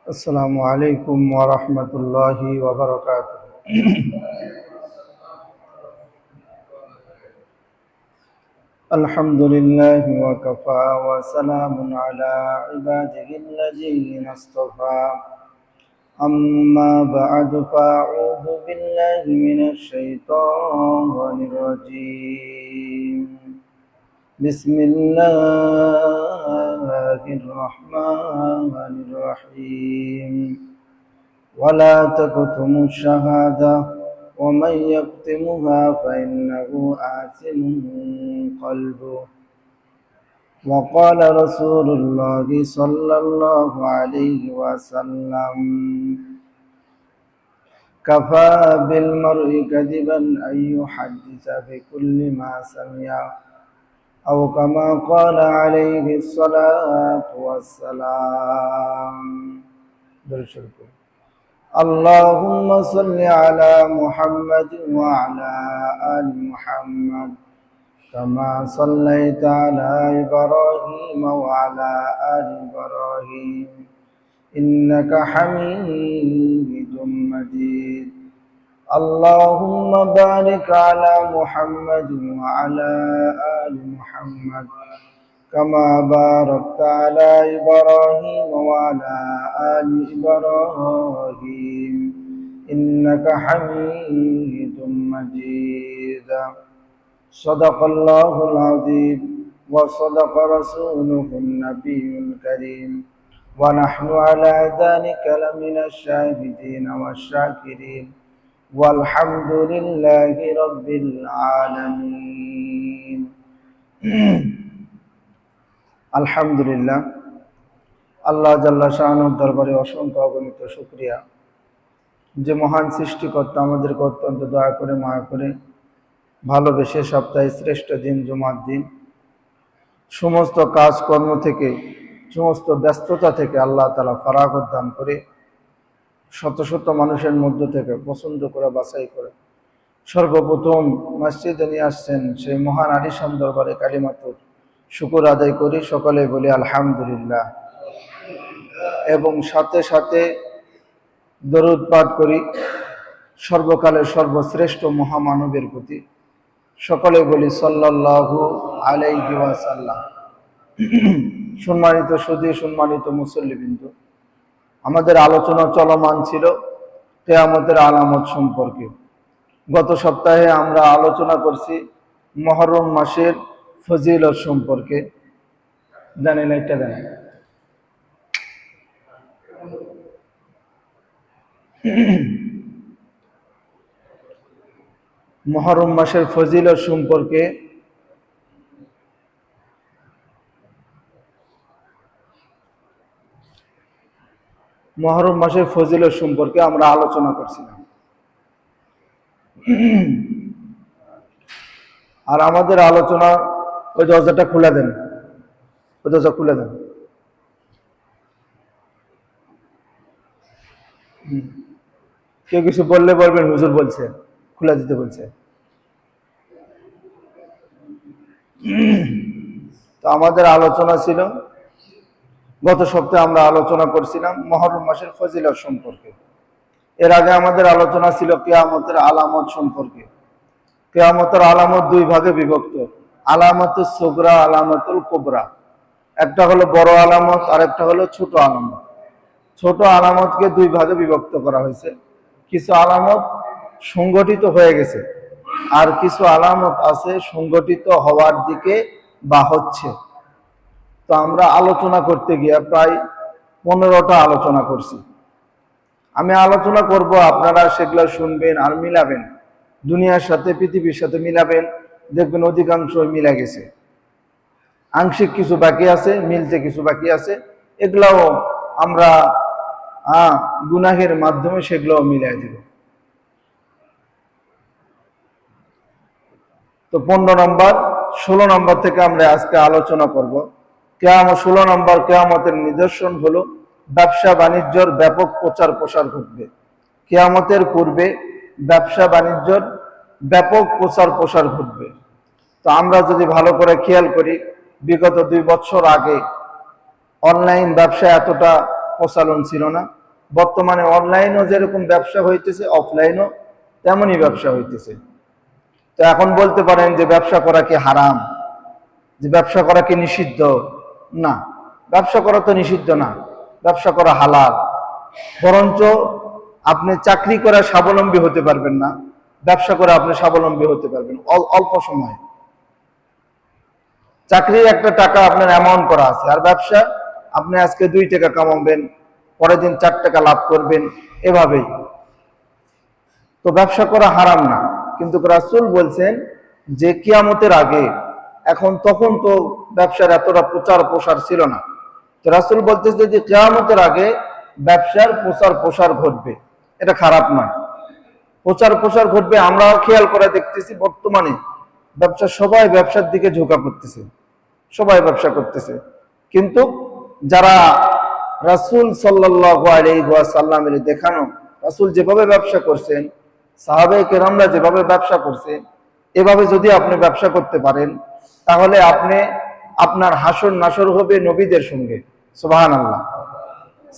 السلام عليكم ورحمة الله وبركاته. الحمد لله وكفى وسلام على عباده الذين اصطفى. أما بعد فأعوذ بالله من الشيطان الرجيم. بسم الله الرحمن الرحيم. ولا تكتموا الشهادة ومن يكتمها فإنه آثم قلبه. وقال رسول الله صلى الله عليه وسلم: كفى بالمرء كذبا أن يحدث بكل ما سمع، أو كما قال عليه الصلاة والسلام. اللهم صل على محمد وعلى آل محمد كما صليت على إبراهيم وعلى آل إبراهيم إنك حميد مجيد. اللهم بارك على محمد وعلى آل محمد كما باركت على إبراهيم وعلى آل إبراهيم إنك حميد مجيد. صدق الله العظيم وصدق رسوله النبي الكريم، ونحن على ذلك لمن الشاهدين والشاكرين، والحمد لله رب العالمين. আলহামদুলিল্লাহ, আল্লাহ জাল্লা শাআনুর দরবারে অসংখ্য অগণিত শুকরিয়া যে মহান সৃষ্টিকর্তা আমাদেরকে অত্যন্ত দয়া করে মায়া করে ভালোবেসে সপ্তাহে শ্রেষ্ঠ দিন জুমার দিন সমস্ত কাজকর্ম থেকে সমস্ত ব্যস্ততা থেকে আল্লাহ তাআলা ফারাগত দান করে শত শত মানুষের মধ্য থেকে পছন্দ করে বাছাই করে সর্বপ্রথম মসজিদে নিয়ে আসছেন সেই মহান আলিশান দরবারে কালিমাতুর শুকর আদায় করি, সকলে বলি আলহামদুলিল্লাহ, এবং সাথে সাথে দরুদ পাঠ করি সর্বকালের সর্বশ্রেষ্ঠ মহামানবের প্রতি, সকলে বলি সাল্লাল্লাহু আলাইহি ওয়াসাল্লাম। সম্মানিত সুধী, সম্মানিত মুসল্লিবৃন্দ, আমাদের আলোচনা চলমান ছিল কিয়ামতের আলামত সম্পর্কে। গত সপ্তাহে আমরা আলোচনা করছি মুহররম মাসের ফজিলত সম্পর্কে। জানেন এটা জানেন, মুহররম মাসের ফজিলত সম্পর্কে আমরা আলোচনা করছিলাম। আর আমাদের আলোচনা, ওই দরজাটা খুলে দেন, ওই দরজা খুলে দেন। কেউ কিছু বললে বলবেন, হুজুর বলছে, খুলে দিতে বলছে। তো আমাদের আলোচনা ছিল, গত সপ্তাহে আমরা আলোচনা করছিলাম মুহররম মাসের ফজিলত সম্পর্কে। এর আগে আমাদের আলোচনা ছিল কিয়ামতের আলামত সম্পর্কে। কিয়ামতের আলামত দুই ভাগে বিভক্ত, আলামাতুস সুগরা, আলামাতুল কুবরা। একটা হলো বড় আলামত আর একটা হলো ছোট আলামত। ছোট আলামতকে দুই ভাগে বিভক্ত করা হয়েছে। কিছু আলামত সংগঠিত হয়ে গেছে আর কিছু আলামত আছে সংগঠিত হওয়ার দিকে বা হচ্ছে। তো আমরা আলোচনা করতে গিয়ে প্রায় 15টা আলোচনা করছি। আমি আলোচনা করব, আপনারা সেগুলো শুনবেন আর মিলাবেন, দুনিয়ার সাথে পৃথিবীর সাথে মিলাবেন, দেখবেন অধিকাংশ মিলা গেছে। আংশিক কিছু বাকি আছে, মিলতে কিছু বাকি আছে, এগুলাও আমরা গুনাহের মাধ্যমে সেগুলো মিলাই দিব। তো 15 নম্বর 16 নম্বর থেকে আমরা আজকে আলোচনা করব। কিয়ামত 16 নম্বর, কিয়ামতের নিদর্শন হলো ব্যবসা বাণিজ্যর ব্যাপক প্রচার প্রসার ঘটবে। কিয়ামতের পূর্বে ব্যবসা বাণিজ্যর ব্যাপক প্রচার প্রসার ঘটবে। তো আমরা যদি ভালো করে খেয়াল করি, বিগত 2 বছর আগে অনলাইন ব্যবসা এতটা প্রচলন ছিল না। বর্তমানে অনলাইনও যেরকম ব্যবসা হইতেছে, অফলাইনও তেমনই ব্যবসা হইতেছে। তো এখন বলতে পারেন যে ব্যবসা করা কি হারাম, যে ব্যবসা করা কি নিষিদ্ধ? না, ব্যবসা করা তো নিষিদ্ধ না, ব্যবসা করা হালাল। বরঞ্চ আপনি চাকরি করে স্বাবলম্বী হতে পারবেন না, ব্যবসা করে আপনি স্বাবলম্বী হতে পারবেন অল্প সময়ে। চাকরির একটা টাকা আপনার অ্যামাউন্ট করা আছে, আর ব্যবসা আপনি আজকে 2 টাকা কামাবেন, পরের দিন 4 টাকা লাভ করবেন, এভাবেই। তো ব্যবসা করা হারাম না, কিন্তু রাসূল বলছেন যে কিয়ামতের আগে, এখন তখন তো ব্যবসার এতটা প্রচার প্রসার ছিল না। তো রাসূল বলতেছে যে কিয়ামতের আগে ব্যবসার প্রচার প্রসার ঘটবে, এটা খারাপ নয়, প্রচার প্রসার ঘটবে। আমরা খেয়াল করে দেখতেছি বর্তমানে সবাই ব্যবসার দিকে ঝোঁকা করতেছে, সবাই ব্যবসা করতেছে। কিন্তু যারা রাসূল সাল্লাল্লাহু আলাইহি ওয়াসাল্লামের দেখানো, রাসূল যেভাবে ব্যবসা করছেন, সাহাবায়ে কেরামরা যেভাবে ব্যবসা করছে, এভাবে যদি আপনি ব্যবসা করতে পারেন, তাহলে আপনার হাসর নাসর হবে নবীদের সঙ্গে, সুবহানাল্লাহ,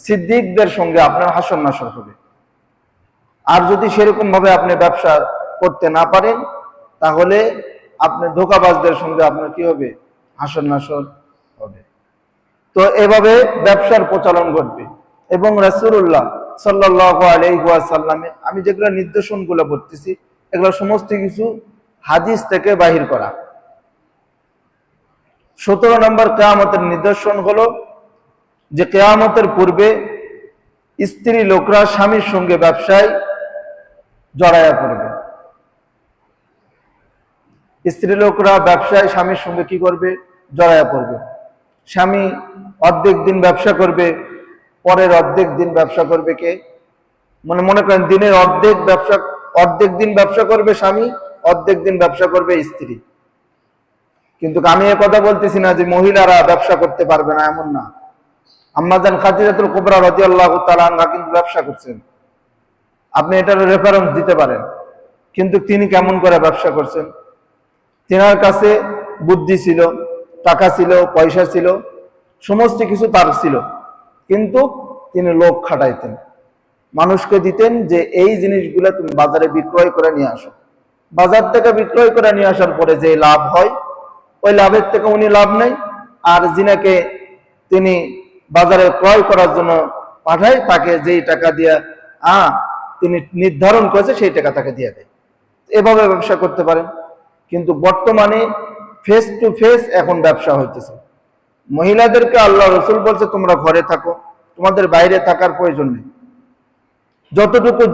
সিদ্দিকদের সঙ্গে আপনার হাসর নাসর হবে। আর যদি সেরকম ভাবে আপনি ব্যবসা করতে না পারেন, তাহলে আপনি ধোঁকাবাজদের সঙ্গে আপনার কি হবে? হাসর নাসর হবে। তো এভাবে ব্যবসার প্রচলন ঘটবে। এবং রাসূলুল্লাহ সাল্লাল্লাহু আলাইহি ওয়াসাল্লামের আমি যেগুলো নির্দেশনগুলো বলতেছি, এগুলো সমস্ত কিছু হাদিস থেকে বাহির করা। 17 নম্বর কিয়ামতের নিদর্শন হলো যে কিয়ামতের পূর্বে স্ত্রী লোকরা স্বামীর সঙ্গে ব্যবসায় জড়ায়া পড়বে। স্ত্রী লোকরা ব্যবসায় স্বামীর সঙ্গে কি করবে? জড়ায়া পড়বে। স্বামী অর্ধেক দিন ব্যবসা করবে, পরের অর্ধেক দিন ব্যবসা করবে কে? মনে করেন দিনের অর্ধেক দিন ব্যবসা করবে স্বামী, অর্ধেক দিন ব্যবসা করবে স্ত্রী। কিন্তু আমি এ কথা বলতেছি না যে মহিলারা ব্যবসা করতে পারবে না, এমন না। আম্মা জান খাদিজাতুল কুবরা রাদিয়াল্লাহু তাআলা আনহা কিন্তু ব্যবসা করছেন, আপনি এটার রেফারেন্স দিতে পারেন। কিন্তু তিনি কেমন করে ব্যবসা করছেন? তেনার কাছে বুদ্ধি ছিল, টাকা ছিল, পয়সা ছিল, সমস্ত কিছু তার ছিল, কিন্তু তিনি লোক খাটাইতেন, মানুষকে দিতেন যে এই জিনিসগুলো তুমি বাজারে বিক্রয় করে নিয়ে আসো। বাজার থেকে বিক্রয় করে নিয়ে আসার পরে যে লাভ হয়, ওই লাভের থেকে উনি লাভ নেই, আর যিনাকে তিনি বাজারে ক্রয় করার জন্য পাঠায়, তাকে যেই টাকা দিয়ে তিনি নির্ধারণ করেছে সেই টাকা তাকে দিয়ে দেয়। এভাবে ব্যবসা করতে পারেন। কিন্তু বর্তমানে ফেস টু ফেস এখন ব্যবসা হইতেছে। মহিলাদেরকে আল্লাহ রাসূল বলছে তোমরা ঘরে থাকো, তোমাদের বাইরে থাকার প্রয়োজন নেই, যতটুকু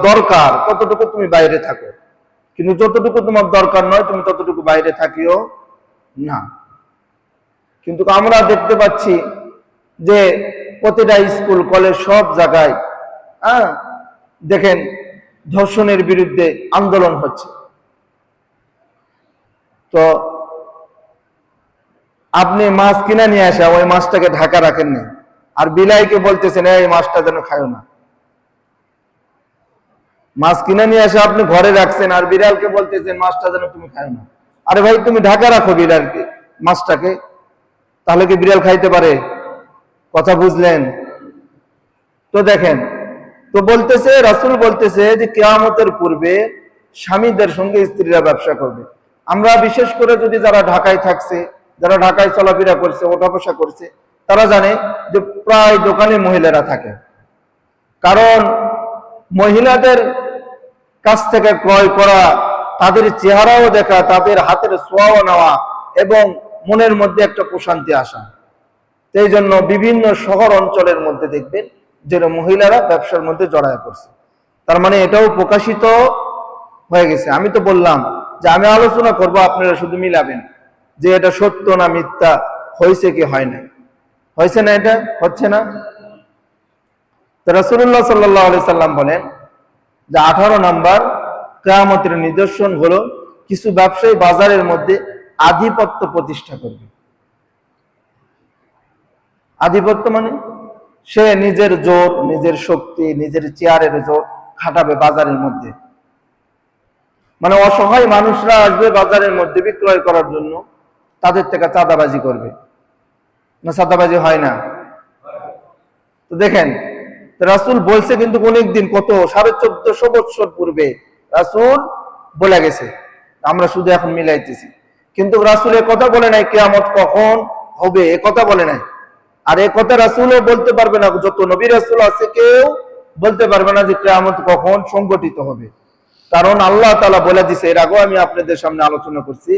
দরকার ততটুকু তুমি বাইরে থাকো, কিন্তু যতটুকু তোমার দরকার নয় তুমি ততটুকু বাইরে থাকিও না। কিন্তু আমরা দেখতে পাচ্ছি যে প্রতিটা স্কুল কলেজ সব জায়গায় দেখেন ধর্ষণের বিরুদ্ধে আন্দোলন হচ্ছে। তো আপনি মাছ কিনে নিয়ে আসা, ওই মাছটাকে ঢাকা রাখেন না, আর বিলাইকে বলতেছেন এই মাছটা যেন খায় না। মাছ কিনে নিয়ে আসা আপনি ঘরে রাখছেন, আর বিড়ালকে বলতেছেন মাছটা যেন তুমি খায় না। আরে ভাই, তুমি ঢাকা রাখো বিড়ালকে, মাছটাকে, তাহলে কি বিড়াল খাইতে পারে? কথা বুঝলেন তো? দেখেন তো বলতেছে, রাসূল বলতেছে যে কিয়ামতের পূর্বে স্বামীদের সঙ্গে স্ত্রীরা ব্যবসা করবে। আমরা বিশেষ করে যদি যারা ঢাকায় থাকছে, যারা ঢাকায় চলাফেরা করছে, ওঠা বসা করছে, তারা জানে যে প্রায় দোকানে মহিলারা থাকে। কারণ মহিলাদের কাছ থেকে ক্রয় করা, তাদের চেহারাও দেখা, তাদের হাতের ছোঁয়াও নেওয়া এবং মনের মধ্যে একটা প্রশান্তি আসা। সেই জন্য বিভিন্ন শহর অঞ্চলের মধ্যে দেখবেন যে মহিলারা ব্যবসার মধ্যে জড়ায় পড়ছে। তার মানে এটাও প্রকাশিত হয়ে গেছে। আমি তো বললাম যে আমি আলোচনা করব, আপনারা শুধু মিলাবেন যে এটা সত্য না মিথ্যা, হয়েছে কি হয় না, হয়েছে না, এটা হচ্ছে না। তো রাসূলুল্লাহ সাল্লাল্লাহু আলাইহি সাল্লাম বলেন যে 18 নম্বর কিয়ামতের নিদর্শন হলো কিছু ব্যবসায়ী বাজারের মধ্যে আধিপত্য প্রতিষ্ঠা করবে। আধিপত্য মানে সে নিজের জোর, নিজের শক্তি, নিজের চেয়ারের জোর খাটাবে বাজারের মধ্যে। মানে অসহায় মানুষরা আসবে বাজারের মধ্যে বিক্রয় করার জন্য, তাদের থেকে চাঁদাবাজি করবে। না চাঁদাবাজি হয় না? তো দেখেন রাসূল বলছে কিন্তু অনেকদিন, কত 1450 বছর পূর্বে রাসূল বলে গেছে, আমরা শুধু এখন মিলাইতেছি। কিন্তু রাসূল এ কথা বলে নাই কিয়ামত কখন হবে, এ কথা বলে নাই। আর এ কথা রাসূলও বলতে পারবে না, যত নবী রাসূল আছে কেউ বলতে পারবে না যে কিয়ামত কখন সংগঠিত হবে। কারণ আল্লাহ তাআলা বলে দিয়েছে, এর আগেও আমি আপনাদের সামনে আলোচনা করছি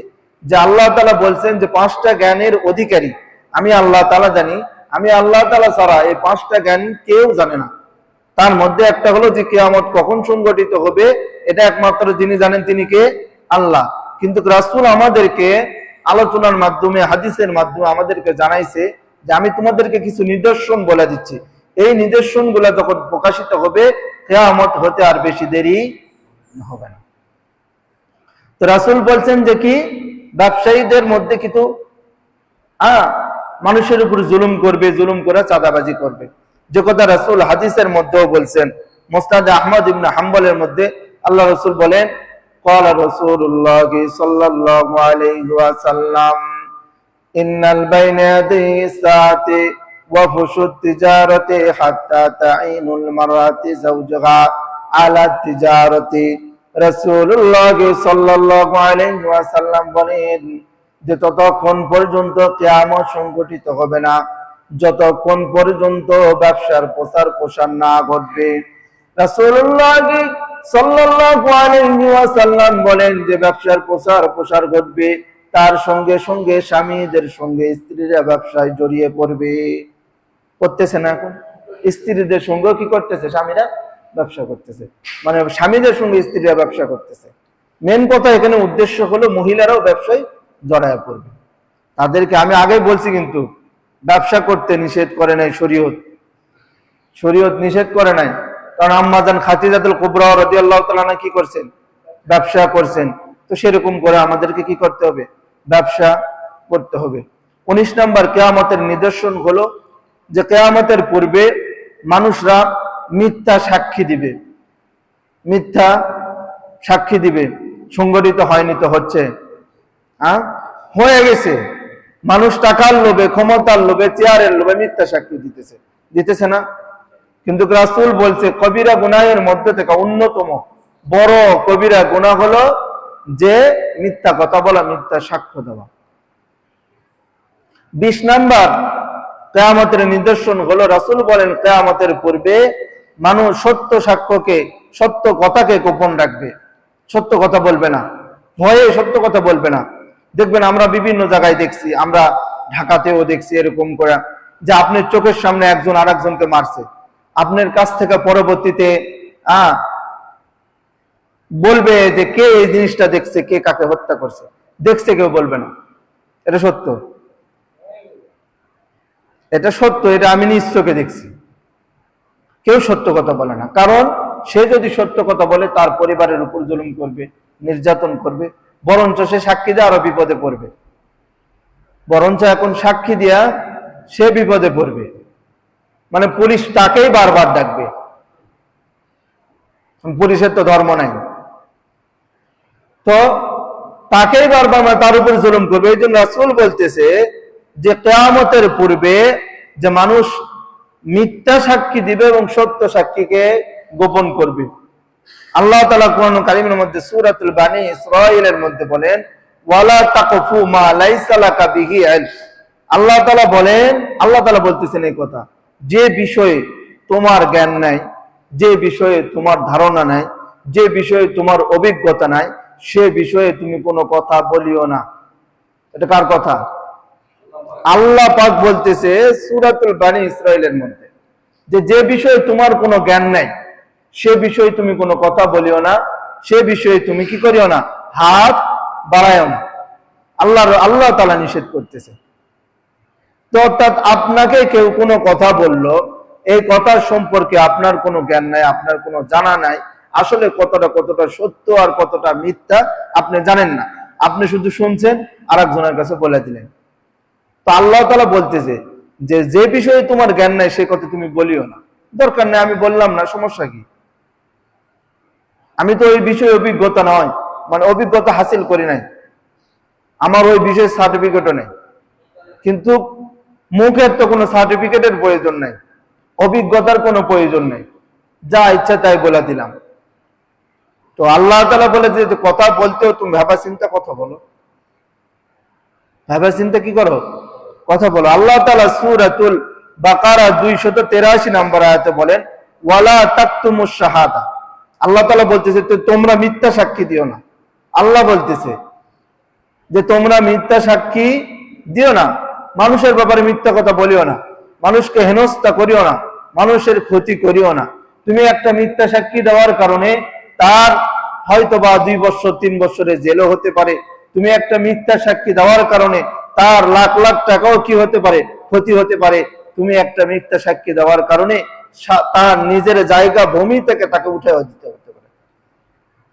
যে আল্লাহ তাআলা বলছেন যে 5টা জ্ঞানের অধিকারী আমি আল্লাহ তাআলা জানি, আমি আল্লাহ তাআলা ছাড়া এই 5টা জ্ঞান কেউ জানে না। তার মধ্যে একটা হলো যে কিয়ামত কখন সংগঠিত হবে, এটা একমাত্র যিনি জানেন তিনি কে? আল্লাহ। কিন্তু রাসূল আমাদেরকে আলোচনার মাধ্যমে, হাদিসের মাধ্যমে আমাদেরকে জানাইছে যে আমি তোমাদেরকে কিছু নিদর্শন বলে দিচ্ছি, এই নিদর্শনগুলো যখন প্রকাশিত হবে কিয়ামত হতে আর বেশি দেরি হবে না। তো রাসূল বলছেন যে কি ব্যবসায়ীদের মধ্যে কিন্তু মানুষের উপর জুলুম করবে, জুলুম করে চাঁদাবাজি করবে, যে কথা রাসূল হাদিসের মধ্যেও বলছেন। মুসনাদ আহমদ ইবনে হাম্বলের মধ্যে আল্লাহ রাসূল বলেন, ক্বালা রাসূলুল্লাহ সাল্লাল্লাহু আলাইহি ওয়াসাল্লাম ইন্নাল বাইনা ইয়াদাই সাআতি ওয়া ফুশুত তিজারাতি হাত্তা তাঈনুল মারআতি যাওজাহা আলা তিজারাতি। রাসূলুল্লাহ সাল্লাল্লাহু আলাইহি ওয়াসাল্লাম বলেন যে ততক্ষণ পর্যন্ত কিয়ামত সংঘটিত হবে না যতক্ষণ পর্যন্ত ব্যবসার প্রচার প্রসার না ঘটবে। রাসূলুল্লাহ সাল্লাল্লাহু আলাইহি ওয়াসাল্লাম বলেন যে ব্যবসার প্রচার প্রসার ঘটবে, তার সঙ্গে সঙ্গে স্বামীদের সঙ্গে স্ত্রীরা ব্যবসায় জড়িয়ে পড়বে। করতেছে না এখন? স্ত্রীদের সঙ্গে কি করতেছে? স্বামীরা ব্যবসা করতেছে, মানে স্বামীদের সঙ্গে স্ত্রীরা ব্যবসা করতেছে। মেন কথা এখানে উদ্দেশ্য হলো মহিলারাও ব্যবসায় জড়ায় পড়বে। তাদেরকে আমি আগে বলছি কিন্তু ব্যবসা করতে নিষেধ করে নাই শরীয়ত, শরীয়ত নিষেধ করে নাই। কারণ আম্মাজান খাদিজাতুল কুবরা রাদিয়াল্লাহু তাআলা আনহা কি করছেন? ব্যবসা করছেন। তো সেরকম করে আমাদেরকে কি করতে হবে? ব্যবসা করতে হবে। 19 নম্বর কিয়ামতের নিদর্শন হলো যে কিয়ামতের পূর্বে মানুষরা মিথ্যা সাক্ষী দিবে, মিথ্যা সাক্ষী দিবে। সংগঠিত হয়নি তো হচ্ছে, হয়ে গেছে। মানুষ টাকার লোভে, ক্ষমতার লোভে, চেয়ারের লোভে মিথ্যা সাক্ষী দিতেছে, দিতেছে না? কিন্তু রাসূল বলছে কবিরা গুনাহের মধ্যে থেকে অন্যতম বড় কবিরা গুনাহ হলো যে মিথ্যা কথা বলা, মিথ্যা সাক্ষ্য দেওয়া। 20 নম্বর কিয়ামতের নিদর্শন হলো রাসূল বলেন কিয়ামতের পূর্বে মানুষ সত্য সাক্ষ্যকে, সত্য কথাকে গোপন রাখবে, সত্য কথা বলবে না, ভয়ে সত্য কথা বলবে না। দেখবেন আমরা বিভিন্ন জায়গায় দেখছি, আমরা ঢাকাতেও দেখছি এরকম করে যে আপনার চোখের সামনে একজন আরেকজনকে মারছে, আপনার কাছ থেকে পরবর্তীতে বলবে যে কে এই জিনিসটা দেখছে, কে কাকে হত্যা করছে, দেখছে কেউ বলবে না। এটা সত্য, এটা সত্য, এটা আমি নিজ চোখে দেখছি। কেউ সত্য কথা বলে না, কারণ সে যদি সত্য কথা বলে তার পরিবারের উপর জুলুম করবে, নির্যাতন করবে, বরঞ্চ সে সাক্ষী দিয়ে আরো বিপদে পড়বে। বরঞ্চ এখন সাক্ষী দিয়া সে বিপদে পড়বে, মানে পুলিশ তাকেই বারবার ডাকবে। পুলিশের তো ধর্ম নাই, তো তাকেই বারবার তার উপর জুলুম করবে। এই জন্য রাসূল বলতেছে যে কিয়ামতের পূর্বে যে মানুষ মিথ্যা সাক্ষী দিবে এবং সত্য সাক্ষীকে গোপন করবে। আল্লাহ তাআলা কোরআন কারীমের মধ্যে সূরাতুল বানী ইসরাঈলের মধ্যে বলেন ওয়ালা তাকফু মা লাইসা লাকা বিহি ইলম। আল্লাহ তাআলা বলেন, আল্লাহ তাআলা বলতেছেন এই কথা, যে বিষয়ে তোমার জ্ঞান নাই, যে বিষয়ে তোমার ধারণা নাই, যে বিষয়ে তোমার অভিজ্ঞতা নাই, সে বিষয়ে তুমি কোনো কথা বলিও না। এটা কার কথা? আল্লাহ পাক বলতেছে সূরাতুল বানী ইসরাঈলের মধ্যে যে যে বিষয়ে তোমার কোনো জ্ঞান নাই সে বিষয়ে তুমি কোনো কথা বলিও না, সে বিষয়ে তুমি কি করিও না? হাত বাড়াইও না। আল্লাহ তাআলা নিষেধ করতেছে। তো অর্থাৎ আপনাকে কেউ কোনো কথা বলল, এই কথার সম্পর্কে আপনার কোনো জ্ঞান নাই, আপনার কোনো জানা নাই, আসলে কতটা সত্য আর কতটা মিথ্যা আপনি জানেন না, আপনি শুধু শুনছেন আর একজনের কাছে বলে দিলেন। তো আল্লাহ তাআলা বলতেছে যে যে বিষয়ে তোমার জ্ঞান নাই সে কথা তুমি বলিও না। দরকার নেই, আমি বললাম না, সমস্যা কি? আমি তো ওই বিষয়ে অভিজ্ঞতা নয়, মানে অভিজ্ঞতা হাসিল করি নাই, আমার ওই বিষয়ের সার্টিফিকেটও নেই। কিন্তু মুখের তো কোনো সার্টিফিকেটের প্রয়োজন নাই, অভিজ্ঞতার কোনো প্রয়োজন নেই, যা ইচ্ছা তাই বলে দিলাম। তো আল্লাহ তাআলা বলে যে কথা বলতেও তুমি ভাবা চিন্তা কথা বলো, ভাবা চিন্তা কি করো, কথা বলো। আল্লাহ তাআলা সূরাতুল বাকারা 283 নম্বর আয়াতে বলেন, ওয়ালা তাকতুমুশ শাহাদা। আল্লাহ তাআলা বলতেছে তোমরা মিথ্যা সাক্ষী দিও না। আল্লাহ বলতেছে যে তোমরা মিথ্যা সাক্ষী দিও না, মানুষের ব্যাপারে মিথ্যা কথা বলিও না, মানুষকে হেনস্থা করিও না, মানুষের ক্ষতি করিও না। তুমি একটা মিথ্যা সাক্ষী দেওয়ার কারণে তার হয়তো বা 2 বছর 3 বছরের জেলও হতে পারে। তুমি একটা মিথ্যা সাক্ষী দেওয়ার কারণে তার লাখ লাখ টাকাও কি হতে পারে, ক্ষতি হতে পারে। তুমি একটা মিথ্যা সাক্ষী দেওয়ার কারণে তার নিজের জায়গা ভূমি থেকে তাকে উঠে দিতে হতে পারে।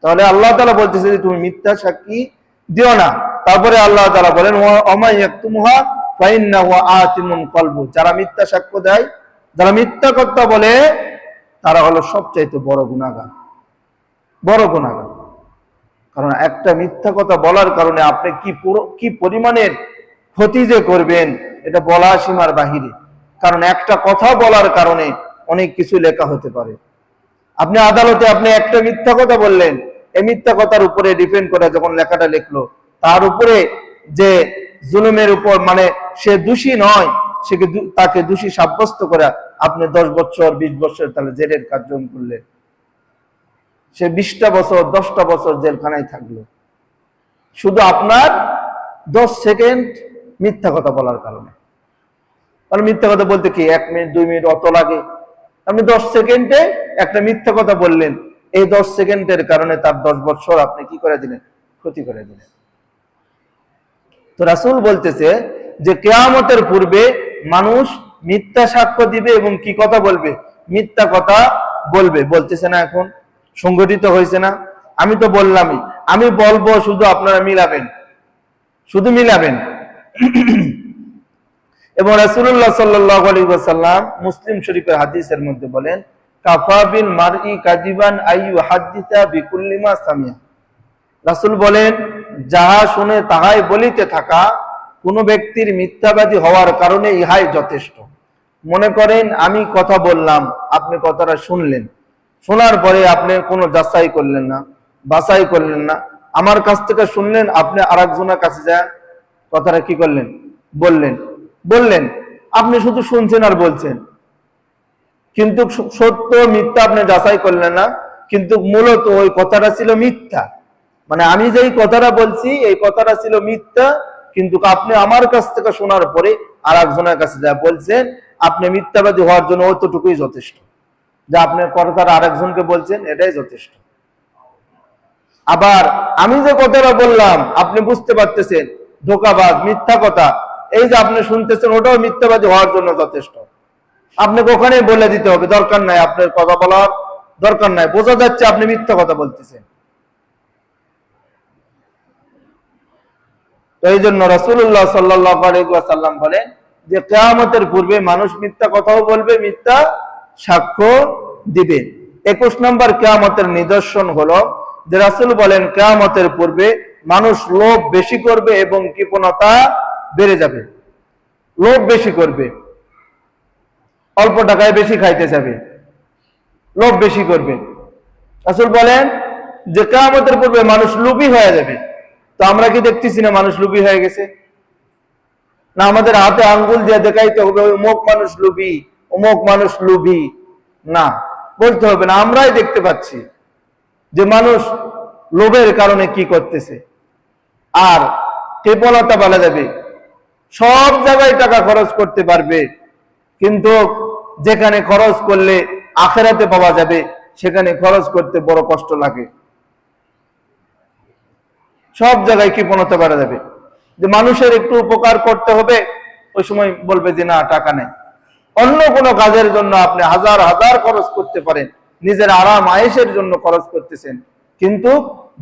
তাহলে আল্লাহ তাআলা বলতেছে যে তুমি মিথ্যা সাক্ষী দিও না। তারপরে আল্লাহ তাআলা বলেন, ওয়ামা ইয়াকতুমুহা ফাইন্নাহু আতিমুন কলবু। যারা মিথ্যা সাক্ষ্য দেয়, যারা মিথ্যা কথা বলে, তারা হলো সবচাইতে বড় গুনাহগার, বড় গুনাহগার। কারণ একটা মিথ্যা কথা বলার কারণে আপনি কি পরিমাণের ক্ষতি যে করবেন, এটা বলা সীমার বাহিরে। কারণ একটা কথা বলার কারণে অনেক কিছু লেখা হতে পারে। আপনি আদালতে আপনি একটা মিথ্যা কথা বললেন, এই মিথ্যা কথার উপরে ডিপেন্ড করে যখন লেখাটা লিখলো, তার উপরে যে জুলুমের উপর মানে সে দোষী নয়, তাকে দোষী সাব্যস্ত করে আপনি 10 বছর 20 বছর তাহলে জেলের কার্যক্রম করলেন, সে 20টা বছর 10টা বছর জেলখানায় থাকলো, শুধু আপনার 10 সেকেন্ড মিথ্যা কথা বলার কারণে। তাহলে মিথ্যা কথা বলতে কি 1 মিনিট 2 মিনিট অত লাগে? আপনি 10 সেকেন্ডে একটা মিথ্যা কথা বললেন, এই 10 সেকেন্ডের কারণে তার 10 বছর আপনি কি করে দিলেন, ক্ষতি করে দিলেন। তো রাসূল বলতেছে যে কিয়ামতের পূর্বে মানুষ মিথ্যা সাক্ষ্য দিবে এবং কি কথা বলবে, মিথ্যা কথা বলবে। বলতেছে না এখন সংগঠিত হয়েছে না? আমি তো বললামই, আমি বলবো, শুধু আপনারা মিলাবেন, শুধু মিলাবেন। এবং রাসূলুল্লাহ সাল্লাল্লাহু আলাইহি ওয়াসাল্লাম মুসলিম শরীফের হাদিসের মধ্যে বলেন, কাফা বিল মারই কাযিবান আইয়ু হাদিসা বিকুল্লি মা সামিয়া। রাসূল বলেন, যাহা শুনে তাহাই বলিতে থাকা কোন ব্যক্তির মিথ্যাবাদী হওয়ার কারণে ইহাই যথেষ্ট। মনে করেন আমি কথা বললাম, আপনি কথাটা শুনলেন, শোনার পরে আপনি কোনো যাচাই করলেন না, বাছাই করলেন না, আমার কাছ থেকে শুনলেন, আপনি আরেকজনের কাছে যায় কথাটা কি করলেন, বললেন, আপনি শুধু শুনছেন আর বলছেন, কিন্তু সত্য মিথ্যা আপনি যাচাই করলেন না, কিন্তু মূলত ওই কথাটা ছিল মিথ্যা। মানে আমি যেই কথাটা বলছি এই কথাটা ছিল মিথ্যা, কিন্তু আপনি আমার কাছ থেকে শোনার পরে আরেকজনের কাছে যা বলছেন, আপনি মিথ্যাবাদী হওয়ার জন্য অতটুকুই যথেষ্ট, যে আপনি কথাটা আরেকজনকে বলছেন, এটাই যথেষ্ট। আবার আমি যে কথাটা বললাম আপনি বুঝতে পারতেছেন ধোঁকাবাজ, মিথ্যা কথা, এই যে আপনি শুনতেছেন, ওটাও মিথ্যাবাদী হওয়ার জন্য যথেষ্ট। আপনাকে ওখানেই বলে দিতে হবে, দরকার নাই আপনার কথা বলার দরকার নাই, বোঝা যাচ্ছে আপনি মিথ্যা কথা বলতেছেন। তো এই জন্য রাসূলুল্লাহ সাল্লাল্লাহু আলাইহি ওয়াসাল্লাম বলেন যে কিয়ামতের পূর্বে মানুষ মিথ্যা কথাও বলবে, মিথ্যা সাক্ষ্য দিবে। 21 নম্বর কিয়ামতের নিদর্শন হলো যে রাসূল বলেন কিয়ামতের পূর্বে মানুষ লোভ বেশি করবে এবং কৃপণতা বেড়ে যাবে। লোভ বেশি করবে, অল্প টাকায় বেশি খাইতে যাবে, লোভ বেশি করবে। রাসূল বলেন যে কিয়ামতের পূর্বে মানুষ লোভী হয়ে যাবে। তো আমরা কি দেখতেছি না মানুষ লোভী হয়ে গেছে? না আমাদের হাতে আঙ্গুল দিয়ে দেখাইতে হবে অমুক মানুষ লোভী, অমুক মানুষ লোভী? না, বলতে হবে না, আমরাই দেখতে পাচ্ছি যে মানুষ লোভের কারণে কি করতেছে। আর কৃপণতা বলা যাবে, সব জায়গায় টাকা খরচ করতে পারবে, কিন্তু যেখানে খরচ করলে আখিরাতে পাওয়া যাবে সেখানে খরচ করতে বড় কষ্ট লাগে। সব জায়গায় কৃপণতা বাড়া যাবে, যে মানুষের একটু উপকার করতে হবে, ওই সময় বলবে যে না টাকা নেই। অন্য কোনো কাজের জন্য আপনি হাজার হাজার খরচ করতে পারেন, নিজের আরাম আয়েশের জন্য খরচ করতেছেন, কিন্তু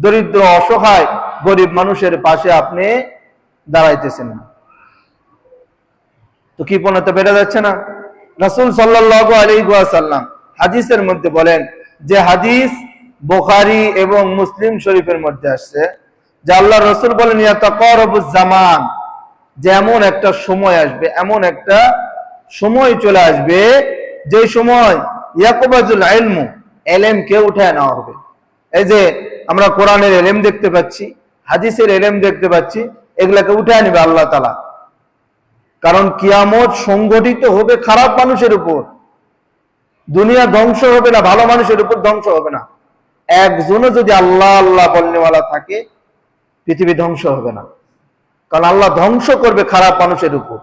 দরিদ্র অসহায় গরিব মানুষের পাশে আপনি দাঁড়াইতেছেন না। তো কৃপণতা বেড়ে যাচ্ছে না? রাসূল সাল্লাল্লাহু আলাইহি ওয়াসাল্লাম হাদিসের মধ্যে বলেন, যে হাদিস বুখারী এবং মুসলিম শরীফের মধ্যে আসছে, যে আল্লাহর রাসূল বলেন ইয়াতাকারাবুজ জামান, যে এমন একটা সময় আসবে, এমন একটা সময় চলে আসবে যে সময় ইয়াকুবাজুল ইলমু, এলেমকে উঠায় নেওয়া হবে। এই যে আমরা কোরআনের এলেম দেখতে পাচ্ছি, হাদিসের এলেম দেখতে পাচ্ছি, এগুলাকে উঠায় নেবে আল্লাহ তাআলা। কারণ কিয়ামত সংগঠিত হবে খারাপ মানুষের উপর, দুনিয়া ধ্বংস হবে না, ভালো মানুষের উপর ধ্বংস হবে না। একজনও যদি আল্লাহ আল্লাহ বলনেওয়ালা থাকে, পৃথিবী ধ্বংস হবে না। কারণ আল্লাহ ধ্বংস করবে খারাপ মানুষের উপর।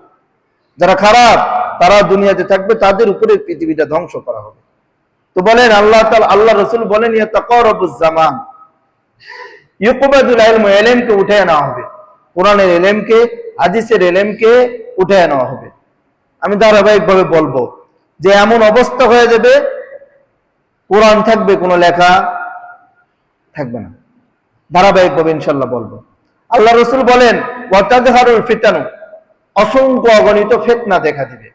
যারা খারাপ তারা দুনিয়াতে থাকবে, তাদের উপরে পৃথিবীটা ধ্বংস করা হবে। তো বলেন আল্লাহ তাআলা, আল্লাহ রাসূল বলেন ইয়াতাকারাবুজ জামান, ইউকবাদুল ইলম, এলেমকে উঠে নেওয়া হবে, কোরআনের এলেমকে, হাদিসের এলেমকে উঠে নেওয়া হবে। আমি ধারাবাহিকভাবে বলবো যে এমন অবস্থা হয়ে যাবে, কোরআন থাকবে, কোনো লেখা থাকবে না। ধারাবাহিকভাবে ইনশাআল্লাহ বলবো। আল্লাহ রাসূল বলেন ওয়াতাযহারুল ফিতানু, অসংখ্য অগণিত ফিতনা দেখা দিবে।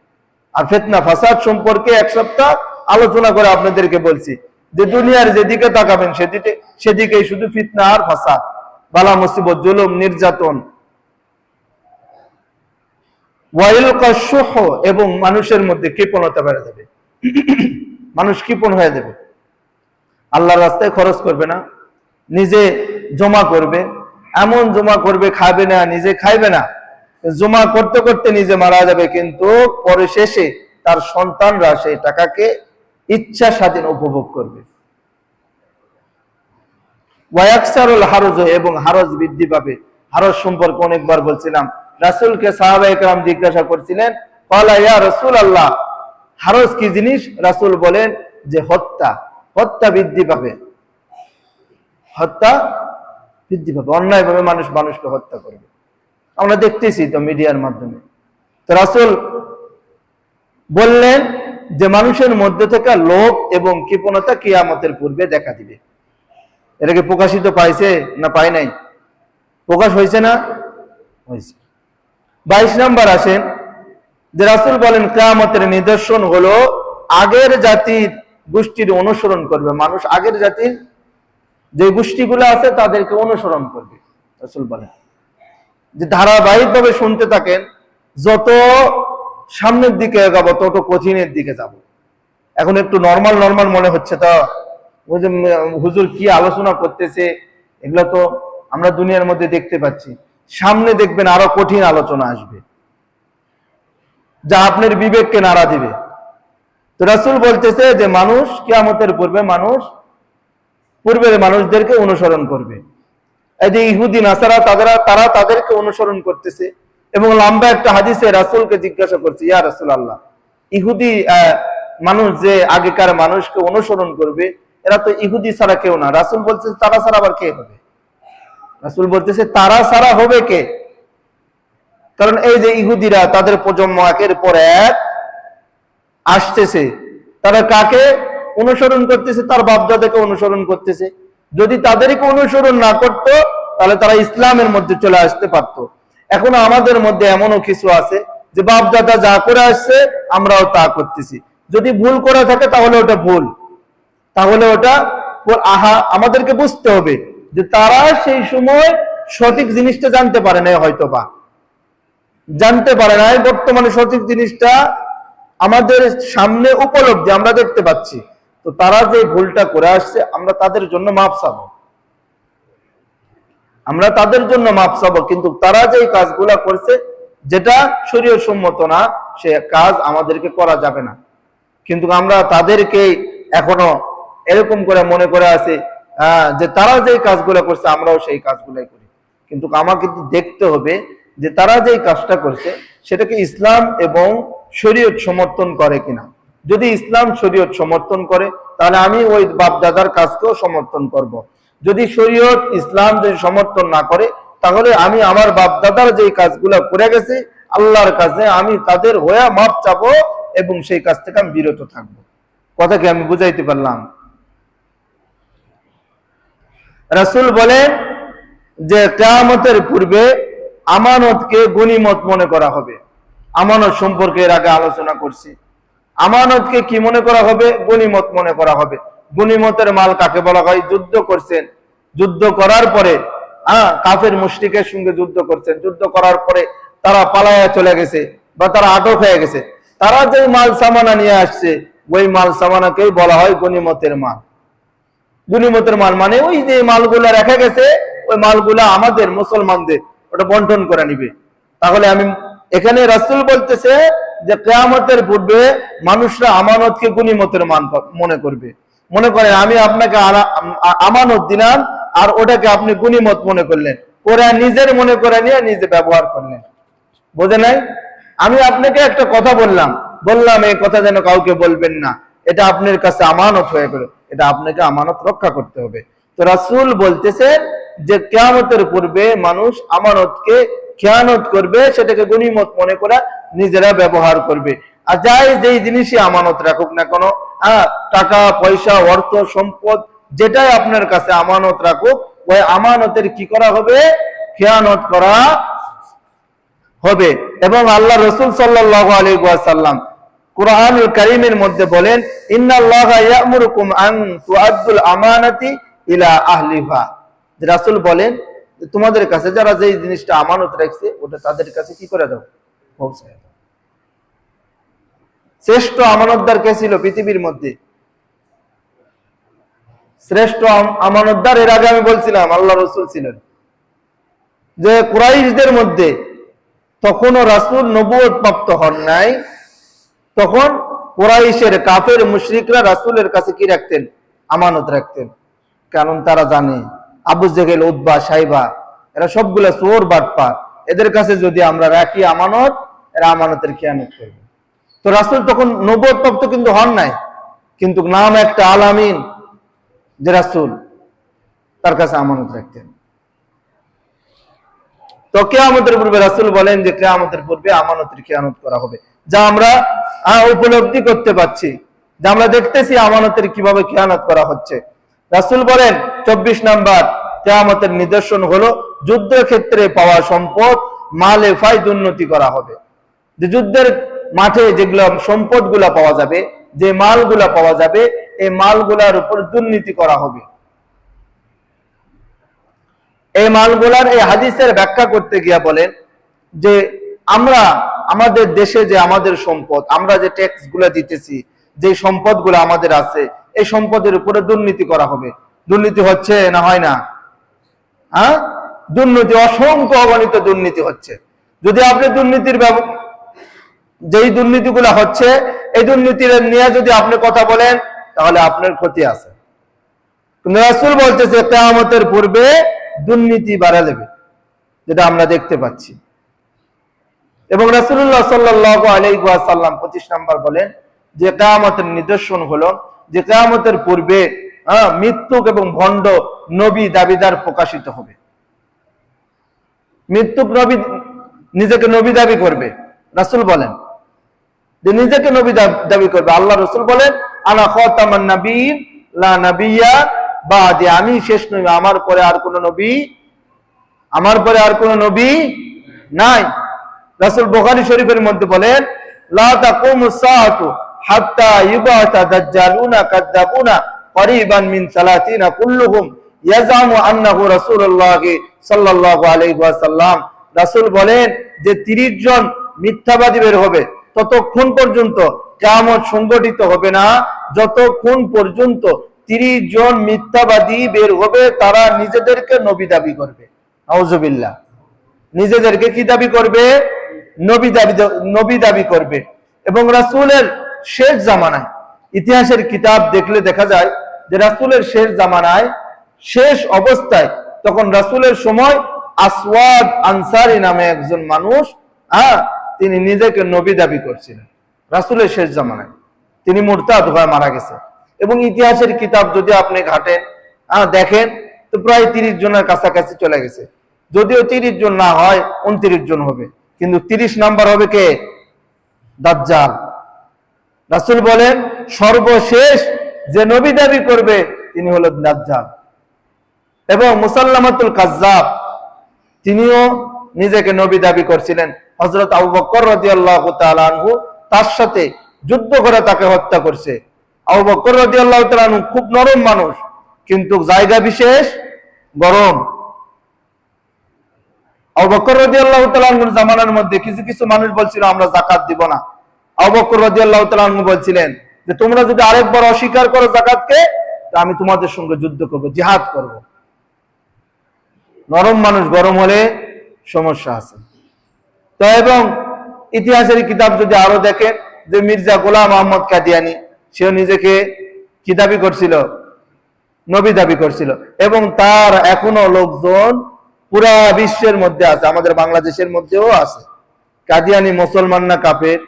আর ফিতনা ফাসাদ সম্পর্কে এক সপ্তাহ আলোচনা করে আপনাদেরকে বলছি যে দুনিয়ার যেদিকে তাকাবেন সেদিকেই শুধু ফিতনা আর ফাসাদ, বালা মুসিবত, জুলুম, নির্যাতন, ওয়াইলকা শুহ, এবং মানুষের মধ্যে কৃপণতা বেড়ে যাবে। মানুষ কৃপণ হয়ে যাবে, আল্লাহর রাস্তায় খরচ করবে না, নিজে জমা করবে, এমন জমা করবে খাবে না, নিজে খাইবে না, জমা করতে করতে নিজে মারা যাবে, কিন্তু পরে শেষে তার সন্তানরা সেই টাকাকে ইচ্ছা স্বাধীন উপভোগ করবে। ওয়ায়াকসারুল হারজ, এবং হারজ বৃদ্ধি পাবে। হারজ সম্পর্কে অনেকবার বলছিলাম, রাসূলকে সাহাবায়ে কেরাম জিজ্ঞাসা করছিলেন, ক্বালা ইয়া রাসূলুল্লাহ, হারজ কি জিনিস? রাসূল বলেন যে হত্যা, হত্যা বৃদ্ধি পাবে, হত্যা বৃদ্ধি পাবে, অন্যায়ভাবে মানুষ মানুষকে হত্যা করবে। আমরা দেখতেছি তো মিডিয়ার মাধ্যমে। তো রাসূল বললেন যে মানুষের মধ্যে থেকে লোভ এবং কৃপণতা কিয়ামতের পূর্বে দেখা দিবে। এটাকে প্রকাশিত পাইছে না পায় নাই? প্রকাশ হয়েছে না? হয়েছে। 22 নম্বর আসেন যে রাসূল বলেন কিয়ামতের নিদর্শন হলো আগের জাতির গোষ্ঠীর অনুসরণ করবে মানুষ, আগের জাতির যে গোষ্ঠীগুলো আছে তাদেরকে অনুসরণ করবে। রাসূল বলেন যে ধারাবাহিকভাবে শুনতে থাকেন, যত সামনের দিকে এগাবো তত কঠিনের দিকে যাব। এখন একটু নরমাল নরমাল মনে হচ্ছে, তা ওই যে হুজুর কি আলোচনা করতেছে, এগুলো তো আমরা দুনিয়ার মধ্যে দেখতে পাচ্ছি। সামনে দেখবেন আরো কঠিন আলোচনা আসবে, যা আপনার বিবেককে নাড়া দিবে। তো রাসূল বলতেছে যে মানুষ কিয়ামতের পূর্বে মানুষ পূর্বের মানুষদেরকে অনুসরণ করবে। এই যে ইহুদি নাসারা তারা তাদেরকে অনুসরণ করতেছে। এবং লম্বা একটা হাদিসে রাসূলকে জিজ্ঞাসা করছে, ইয়া রাসূলুল্লাহ, ইহুদি মানুষ যে আগেকার মানুষকে অনুসরণ করবে, এরা তো ইহুদি ছাড়া কেউ না। রাসূল বলছে তারা ছাড়া আবার কে হবে? রাসূল বলতেছে তারা ছাড়া হবে কে? কারণ এই যে ইহুদিরা, তাদের প্রজন্ম একের পর এক আসতেছে, তারা কাকে অনুসরণ করতেছে? তার বাপদাদাকে অনুসরণ করতেছে। যদি তাদেরকে অনুসরণ না করত তাহলে তারা ইসলামের মধ্যে চলে আসতে পারত। এখন আমাদের মধ্যে এমনও কিছু আছে যে বাপদাদা যা করে আসছে আমরাও তা করতেছি। যদি ভুল করে থাকে তাহলে ওটা ভুল, তাহলে ওটা আমাদেরকে বুঝতে হবে যে তারা সেই সময় সঠিক জিনিসটা জানতে পারে না, হয়তো বা জানতে পারে না। বর্তমানে সঠিক জিনিসটা আমাদের সামনে উপলব্ধি, আমরা দেখতে পাচ্ছি। তো তারা যে ভুলটা করে আসছে, আমরা তাদের জন্য মাপ চাবো, আমরা তাদের জন্য মাপ চাবো। কিন্তু তারা যে কাজগুলা করছে যেটা শরীয়ত সম্মত না, সে কাজ আমাদেরকে করা যাবে না। কিন্তু আমরা তাদেরকে এখনো এরকম করে মনে করে আছি যে তারা যে কাজগুলো করছে আমরাও সেই কাজগুলাই করি। কিন্তু আমাকে দেখতে হবে যে তারা যে কাজটা করছে সেটাকে ইসলাম এবং শরীয়ত সমর্থন করে কিনা। যদি ইসলাম শরীয়ত সমর্থন করে তাহলে আমি ওই বাপ দাদার কাজকেও সমর্থন করব। যদি শরীয়ত ইসলাম যদি সমর্থন না করে তাহলে আমি আমার বাপ দাদার যে কাজগুলো করে গেছে আল্লাহর কাছে আমি তাদের হয়ে মাপ চাবো এবং সেই কাজ থেকে আমি বিরত থাকবো। কথা কি আমি বুঝাইতে পারলাম? রাসূল বলেন যে কিয়ামতের পূর্বে আমানতকে গনিমত মনে করা হবে। আমানত সম্পর্কে এর আগে আলোচনা করছি। আমানতকে কি মনে করা হবে? গনিমত মনে করা হবে। গনিমতের মাল কাকে বলা হয়? যুদ্ধ করছেন, যুদ্ধ করার পরে কাফের মুশরিকের সঙ্গে যুদ্ধ করছেন, যুদ্ধ করার পরে তারা পালায়া চলে গেছে বা তারা আটক হয়ে গেছে, তারা যে মাল সামানা নিয়ে আসছে ওই মাল সামানাকেই বলা হয় গনিমতের মাল। গনিমতের মাল মানে ওই যে মালগুলা রেখে গেছে, ওই মালগুলা আমাদের মুসলমানদের ওটা বন্টন করে নিবে। তাহলে আমি এখানে রাসূল বলতেছে যে কিয়ামতের পূর্বে মানুষরা আমানতকে গনিমতের মান মনে করবে। মনে করেন আমি আপনাকে আমানত দিলাম, আর ওটাকে আপনি গনিমত মনে করলেন, ওরা নিজের মনে করে নিয়ে নিজে ব্যবহার করলেন। বোঝে নাই? আমি আপনাকে একটা কথা বললাম এই কথা যেন কাউকে বলবেন না, এটা আপনার কাছে আমানত হয়ে গেল, এটা আপনাকে আমানত রক্ষা করতে হবে। তো রাসূল বলতেছেন যে কিয়ামতের পূর্বে মানুষ আমানতকে খেয়ানত করবে, সেটাকে গনিমত মনে করে নিজেরা ব্যবহার করবে। আর যাই যেই জিনিসই আমানত রাখুক না কেন, টাকা পয়সা অর্থ সম্পদ যেটাই আপনার কাছে আমানত রাখুক, ওই আমানতের কি করা হবে? খেয়ানত করা হবে। এবং আল্লাহ রাসূল সাল্লাল্লাহু আলাইহি ওয়াসাল্লাম কুরআনুল কারীমের মধ্যে বলেন, ইন্নাল্লাহা ইয়া'মুরুকুম আন তুআদ্দুল আমানাতি ইলা আহলিহা। রাসূল বলেন তোমাদের কাছে যারা যেই জিনিসটা আমানত রাখছে ওটা তাদের কাছে কি করে দাও? পৌঁছায় দাও। শ্রেষ্ঠ আমানতদার কে ছিল পৃথিবীর মধ্যে? শ্রেষ্ঠ আমানতদার এর আগে আমি বলছিলাম আল্লাহ রাসূল ছিলেন। যে কুরাইশদের মধ্যে তখনও রাসূল নবুয়ত প্রাপ্ত হন নাই, তখন কুরাইশের কাফের মুশরিকরা রাসূলের কাছে কি রাখতেন? আমানত রাখতেন। কারণ তারা জানে আবু জেহেল, উতবা, সাইবা এরা সবগুলা চোর বাটপার, এদের কাছে যদি আমরা রাখি আমানত, এরা আমানতের খেয়ানত করবে। তো রাসূল তখন নবুয়ত প্রাপ্ত কিন্তু হন নাই, কিন্তু নাম একটা আলামিন যে রাসূল, তার কাছে আমানত রাখতেন। তো কিয়ামতের পূর্বে রাসূল বলেন যে কিয়ামতের পূর্বে আমানতের খেয়ানত করা হবে, যা আমরা উপলব্ধি করতে পারছি, যা আমরা দেখতেছি আমানতের কিভাবে খেয়ানত করা হচ্ছে। রাসূল বলেন 24 নাম্বার কিয়ামতের নিদর্শন হলো যুদ্ধক্ষেত্রে পাওয়া সম্পদ মালে ফায়দ উন্নতি করা হবে। যে যুদ্ধের মাঠে যেগুলো সম্পদগুলা পাওয়া যাবে, যে মালগুলা পাওয়া যাবে, এই মালগুলার উপর দুর্নীতি করা হবে। এই মালগুলার এই হাদিসের ব্যাখ্যা করতে গিয়া বলেন যে আমরা আমাদের দেশে যে আমাদের সম্পদ, আমরা যে ট্যাক্স গুলা দিতেছি, যে সম্পদগুলো আমাদের আছে, এই সম্পদের উপরে দুর্নীতি করা হবে। দুর্নীতি হচ্ছে না হয় না? দুর্নীতি, অসংখ্য অগণিত দুর্নীতি হচ্ছে। যদি আপনি দুর্নীতির যেই দুর্নীতিগুলো হচ্ছে, এই দুর্নীতির নিয়ে যদি আপনি কথা বলেন, তাহলে আপনার ক্ষতি আছে। কিন্তু রাসূল বলতেছে কিয়ামতের পূর্বে দুর্নীতি বাড়া যাবে, যেটা আমরা দেখতে পাচ্ছি। এবং রাসূলুল্লাহ সাল্লাল্লাহু আলাইহি ওয়াসাল্লাম 25 নাম্বার বলেন যে কিয়ামতের নিদর্শন হলো যে কিয়ামতের পূর্বে মৃত্যুক এবং ভণ্ড নবী দাবিদার প্রকাশিত হবে। মৃত্যুক নবী নিজেকে নবী দাবি করবে। রাসূল বলেন যে নিজেকে নবী দাবি করবে। আল্লাহ রাসূল বলেন আনা খাতামান নাবিয়্যিন লা নাবিয়্যা বাদি, আমি শেষ নবী, আমার পরে আর কোন নবী নাই। রাসূল বুখারী শরীফের মধ্যে বলেন লা তাকুমুস সাআতু হাত্তা ইউবাতা দাজ্জালুনা কাযাবুনা করিবান মিন 30 কুল্লুহুম ইয়াজামু আন্নাহু রাসূলুল্লাহ সাল্লাল্লাহু আলাইহি ওয়াসাল্লাম। রাসূল বলেন যে 30 জন মিথ্যাবাদী বের হবে, ততক্ষণ পর্যন্ত কিয়ামত সংগঠিত হবে না যতক্ষণ পর্যন্ত 30 জন মিথ্যাবাদী বের হবে, তারা নিজেদেরকে নবী দাবি করবে। নাউজুবিল্লাহ। নিজেদেরকে কি দাবি করবে? নবী দাবি করবে। এবং রাসূলের শেষ জামানায়, ইতিহাসের কিতাব দেখলে দেখা যায় যে রাসূলের শেষ জামানায়, শেষ অবস্থায়, তখন রাসূলের সময় আসওয়াদ আনসারী নামে একজন মানুষ, তিনি নিজেকে নবী দাবি করছিলেন রাসূলের শেষ জামানায়। তিনি মুরতাদ হয়ে মারা গেছে। এবং ইতিহাসের কিতাব যদি আপনি ঘাটেন, দেখেন, তো প্রায় 30 জনের কাছাকাছি চলে গেছে। যদিও 30 জন না হয় 29 জন হবে, কিন্তু 30 নাম্বার হবে কে? দাজ্জাল। রাসূল বলেন সর্বশেষ যে নবী দাবি করবে তিনি হলো দাজ্জাল। এবং মুসাল্লামাতুল কাজ্জাব, তিনিও নিজেকে নবী দাবি করছিলেন। হযরত আবু বকর রাদিয়াল্লাহু তাআলা আনহু তার সাথে যুদ্ধ করে তাকে হত্যা করছে। আবু বকর রাদিয়াল্লাহু তাআলা আনহু খুব নরম মানুষ, কিন্তু জায়গা বিশেষ গরম। আবু বকর রাদিয়াল্লাহু তাআলা আনহুর জামানার মধ্যে কিছু কিছু মানুষ বলছিল আমরা যাকাত দিব না। আবু বকর রাদিয়াল্লাহু তাআলা আনহু বলছিলেন যে তোমরা যদি আরেকবার অস্বীকার করো যাকাতকে, তা আমি তোমাদের সঙ্গে যুদ্ধ করব, জিহাদ করব। নরম মানুষ গরম হলে সমস্যা আছে। তো এবং ইতিহাসের কিতাব যদি আরো দেখেন, যে মির্জা গোলাম আহমদ কাদিয়ানি, সেও নিজেকে কি দাবি করছিল? নবী দাবি করছিল। এবং তার এখনো লোকজন পুরা বিশ্বের মধ্যে আছে, আমাদের বাংলাদেশের মধ্যেও আছে। কাদিয়ানি মুসলমান না কাফের?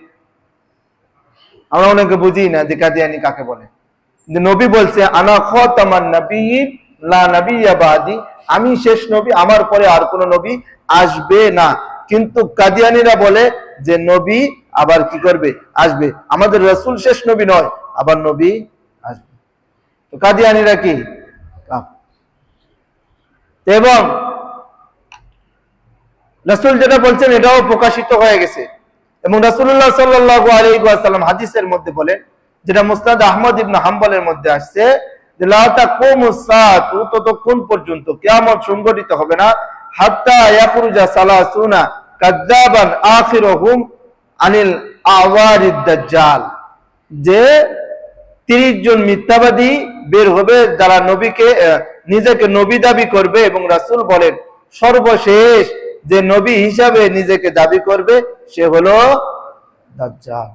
আমরা অনেকে বুঝি না যে কাদিয়ানি কাকে বলে। নবী বলছে আনা খাতামান নাবিয়্যিন লা নাবিয়্যা বাদি, আমি শেষ নবী, আমার পরে আর কোন নবী আসবে না। কিন্তু কাদিয়ানিরা বলে যে নবী আবার কি করবে? আসবে। আমাদের রাসূল শেষ নবী নয়, আবার নবী আসবে। তো কাদিয়ানিরা কি? এবং রাসূল যেটা বলছেন এটাও প্রকাশিত হয়ে গেছে। এবং রাসূলুল্লাহ সাল্লাল্লাহু আলাইহি ওয়াসাল্লাম হাদিসের মধ্যে বলেন, যেটা মুসনাদ আহমদ ইবনে হাম্বলের মধ্যে আসছে, যে লা তাকুমুস সাআতু, ততক্ষণ পর্যন্ত কিয়ামত সংঘটিত হবে না, হাত্তা ইয়াখরুজা সালাসুনা কাযযাবান আখিরুহুম আনিল আওয়ারিদ দাজ্জাল, যে 30 জন মিথ্যাবাদী বের হবে যারা নবীকে নিজেকে নবী দাবি করবে। এবং রাসূল বলেন সর্বশেষ যে নবী হিসাবে নিজেকে দাবি করবে সে হলো দাজ্জাল।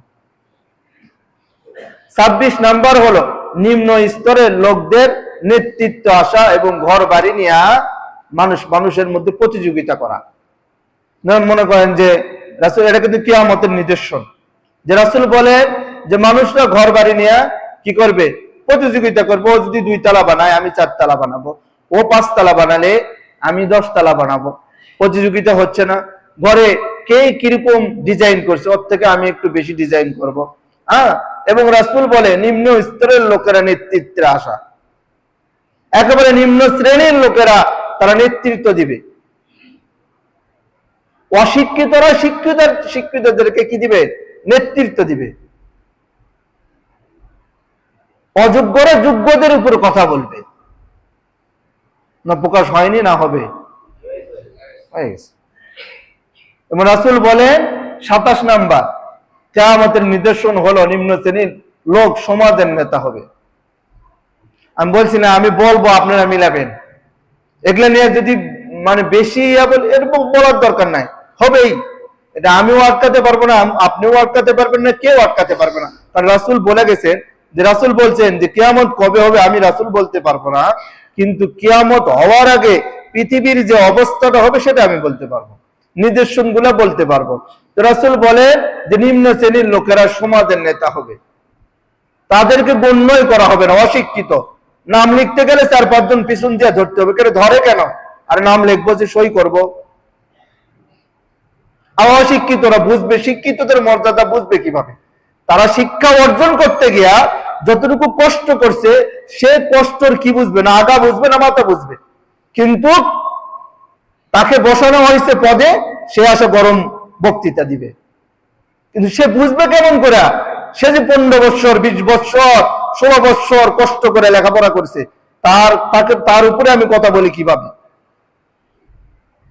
26 নাম্বার হলো নিম্ন স্তরের লোকদের নেতৃত্ব আসা এবং ঘর বাড়ি নিয়ে মানুষের মধ্যে প্রতিযোগিতা করা। মনে করেন যে রাসূল, এটা কিন্তু কিয়ামতের নিদর্শন, যে রাসূল বলেন যে মানুষরা ঘর বাড়ি নিয়ে কি করবে? প্রতিযোগিতা করবে। ও যদি 2 তলা বানায় আমি 4 তলা বানাবো, ও 5 তলা বানালে আমি 10 তলা বানাবো। প্রতিযোগিতা হচ্ছে না, ঘরে কে কিরকম ডিজাইন করছে ওর থেকে আমি একটু বেশি ডিজাইন করব। এবং রাসূল বলে নিম্ন স্তরের লোকেরা নেতৃত্বে আসা, একেবারে নিম্ন শ্রেণীর লোকেরা তারা নেতৃত্ব দিবে। অশিক্ষিতরা শিক্ষিতদেরকে কি দিবে? নেতৃত্ব দিবে। অযোগ্যরা যোগ্যদের উপর কথা বলবে। না প্রকাশ হয়নি? না হবে? এবং রাসূল বলেন 27 নাম্বার কিয়ামতের নিদর্শন হলো নিম্ন শ্রেণীর লোক সমাজের নেতা হবে। আমি বলছি না, আমি বলবো আপনারা মিলাবেন। এগুলা নিয়ে যদি মানে বেশি এরকম বলার দরকার নাই, হবেই। এটা আমিও আটকাতে পারবো না, আপনিও আটকাতে পারবেন না, কেউ আটকাতে পারবে না। কারণ রাসূল বলে গেছেন, যে রাসূল বলছেন যে কিয়ামত কবে হবে আমি রাসূল বলতে পারবো না, কিন্তু কিয়ামত হওয়ার আগে পৃথিবীর যে অবস্থাটা হবে সেটা আমি বলতে পারবো, নিদর্শনগুলো বলতে পারবো। তো রাসূল বলেন যে নিম্ন শ্রেণীর লোকেরা সমাজের নেতা হবে, তাদেরকে গণ্যই করা হবে না। অশিক্ষিত, নাম লিখতে গেলে 4-5 জন পিছন দিয়ে ধরতে হবে। কেন ধরে? কেন? আরে নাম লিখবো যে সই করবো। অশিক্ষিতরা বুঝবে, শিক্ষিতদের মর্যাদা বুঝবে কিভাবে? তারা শিক্ষা অর্জন করতে গিয়া যতটুকু কষ্ট করছে সে কষ্টর কি বুঝবে? না আগা বুঝবে না মাথা বুঝবে। কিন্তু তাকে বসানো হয়েছে পদে, সে আসে গরম বক্তৃতা দিবে, কিন্তু সে বুঝবে কেমন করে? সে যে 15 বছর 20 বছর 16 বছর কষ্ট করে লেখাপড়া করছে, তার উপরে আমি কথা বলি কিভাবে?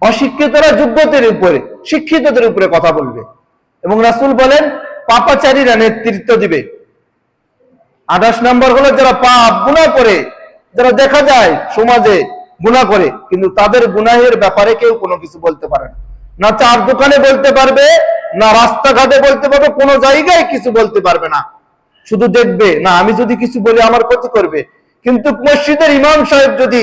অশিক্ষিতরা যোগ্যতার উপরে, শিক্ষিতদের উপরে কথা বলবে। এবং রাসূল বলেন পাপাচারীরা নেতৃত্ব দিবে। 28 নাম্বার হলো যারা পাপ গুনাহ করে, যারা দেখা যায় সমাজে গুনাহ করে, কিন্তু তাদের গুনাহের ব্যাপারে কেউ কোনো কিছু বলতে পারে না। না চার দোকানে বলতে পারবে, না রাস্তাঘাটে বলতে পারবে, কোনো জায়গায় কিছু বলতে পারবে না। শুধু দেখবে, না আমি যদি কিছু বলি আমার ক্ষতি করবে। কিন্তু মসজিদের ইমাম সাহেব যদি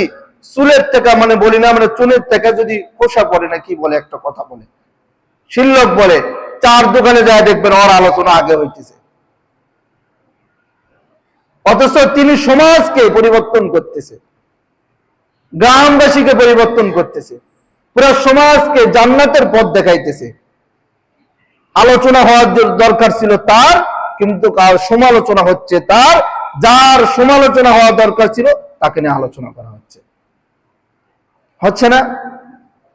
চুলের থেকে, মানে বলি না আমরা, চুলের থেকে যদি খোসা পড়ে না কি বলে একটা কথা বলে, শিল্লক বলে, চার দোকানে যায় দেখবেন ওর আলোচনা আগে হইতেছে। অথচ তিনি সমাজকে পরিবর্তন করতেছে, গ্রামবাসীকে পরিবর্তন করতেছে, পুরো সমাজকে জান্নাতের পথ দেখাইতেছে। আলোচনা হওয়ার দরকার ছিল তার, কিন্তু সমালোচনা হচ্ছে তার। যার সমালোচনা হওয়া দরকার ছিল তাকে নিয়ে আলোচনা করা হচ্ছে না।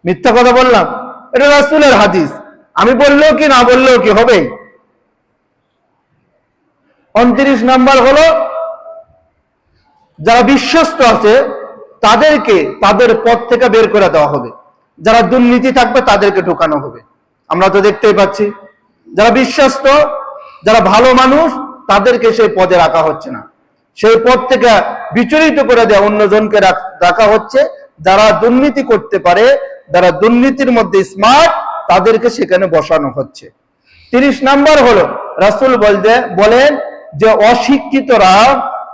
মিথ্যা কথা বললাম? এটা রাসূলের হাদিস, আমি বললেও কি না বললেও কি হবে। 29 নাম্বার হলো যারা বিশ্বস্ত আছে তাদেরকে তাদের পথ থেকে বের করে দেওয়া হবে। যারা দুর্নীতি থাকবে তাদেরকে ঢোকানো হবে। আমরা তো দেখতেই পাচ্ছি, যারা বিশ্বস্ত, যারা ভালো মানুষ তাদেরকে সেই পদে রাখা হচ্ছে না, সেই পদ থেকে বিচলিত করে দেয় অন্যজনকে রাখা হচ্ছে। যারা দুর্নীতি করতে পারে, যারা দুর্নীতির মধ্যে স্মার্ট, তাদেরকে সেখানে বসানো হচ্ছে। 30 নাম্বার হলো রাসূল বলেন যে অশিক্ষিতরা